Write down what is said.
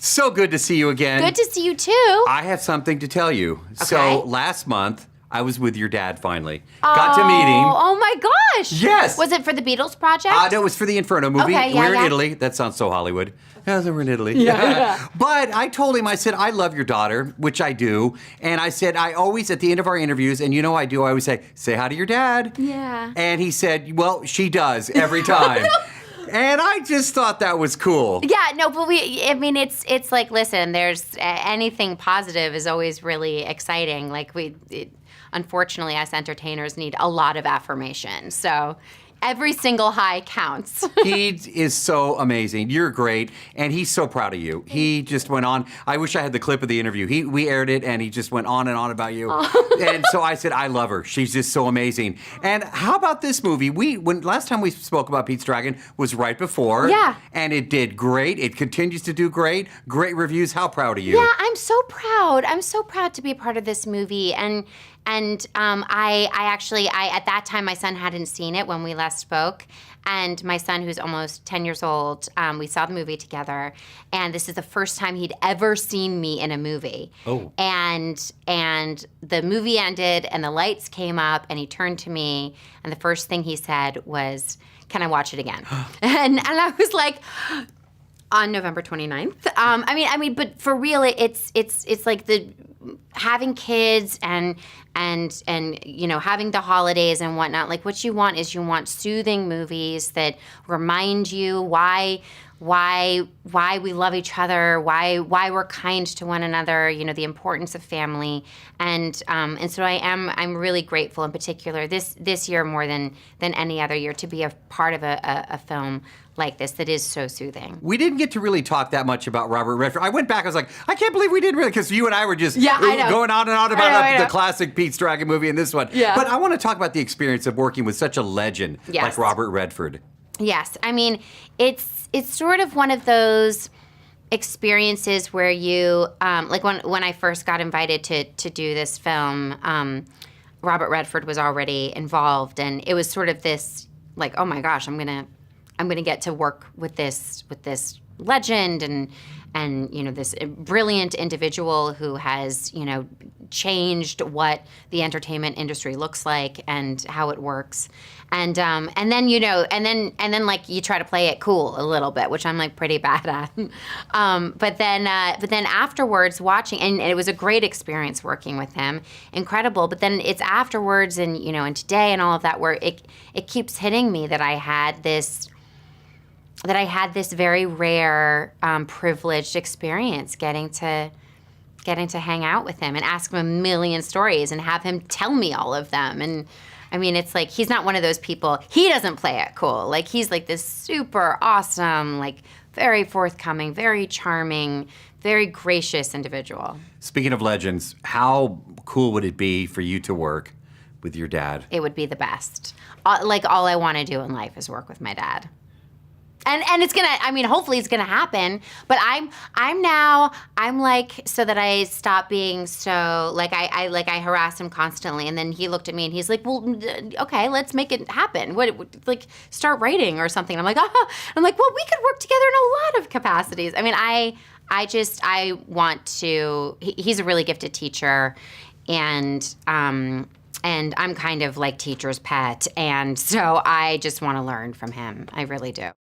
So good to see you again. Good to see you too. I have something to tell you. Okay. So last month, I was with your dad finally. Got to meet him. Oh my gosh. Yes. Was it for the Beatles project? No, it was for the Inferno movie. Okay, yeah, We're in yeah. Italy. That sounds so Hollywood. Yeah, we're in Italy. Yeah. But I told him, I said, I love your daughter, which I do. And I said, I always, at the end of our interviews, and you know I do, I always say hi to your dad. Yeah. And he said, well, she does every time. And I just thought that was cool. Yeah, no, but it's like, listen, there's anything positive is always really exciting. Like unfortunately, us entertainers need a lot of affirmation. So every single high counts. He is so amazing. You're great, and he's so proud of you. He just went on. I wish I had the clip of the interview. We aired it, and he just went on and on about you. Oh. And so I said, I love her. She's just so amazing. And how about this movie? When last time we spoke about Pete's Dragon was right before. Yeah. And it did great. It continues to do great. Great reviews. How proud are you? Yeah, I'm so proud. I'm so proud to be a part of this movie. And I actually at that time, my son hadn't seen it when we last spoke. And my son, who's almost 10 years old, we saw the movie together. And this is the first time he'd ever seen me in a movie. Oh. And the movie ended and the lights came up and he turned to me and the first thing he said was, "Can I watch it again?" and I was like, on November 29th. But for real, it's like the having kids and you know, having the holidays and whatnot. Like what you want is soothing movies that remind you why we love each other, why we're kind to one another, you know, the importance of family. And so I'm really grateful in particular this year more than any other year to be a part of a film like this that is so soothing. We didn't get to really talk that much about Robert Redford. I went back, I was like, I can't believe we didn't really, because you and I were just going on and on about I know. the classic Pete's Dragon movie and this one. Yeah. But I want to talk about the experience of working with such a legend like Robert Redford. Yes, I mean, it's sort of one of those experiences where you, like when I first got invited to do this film, Robert Redford was already involved, and it was sort of this, like, oh my gosh, I'm gonna get to work with this legend and you know, this brilliant individual who has, you know, changed what the entertainment industry looks like and how it works. And then, you know, and then like you try to play it cool a little bit, which I'm like pretty bad at. But then afterwards watching, and it was a great experience working with him, incredible. But then it's afterwards and, you know, and today and all of that where it keeps hitting me that I had this very rare, privileged experience getting to hang out with him and ask him a million stories and have him tell me all of them. And I mean, it's like, he's not one of those people, he doesn't play it cool. Like, he's like this super awesome, like very forthcoming, very charming, very gracious individual. Speaking of legends, how cool would it be for you to work with your dad? It would be the best. Like, all I want to do in life is work with my dad. And it's gonna, I mean, hopefully it's gonna happen, but I'm like, so that I stop being so, like, I harass him constantly, and then he looked at me and he's like, well, okay, let's make it happen. Like, start writing or something. I'm like, oh. I'm like, well, we could work together in a lot of capacities. I mean, I want to, he's a really gifted teacher, and I'm kind of like teacher's pet, and so I just want to learn from him. I really do.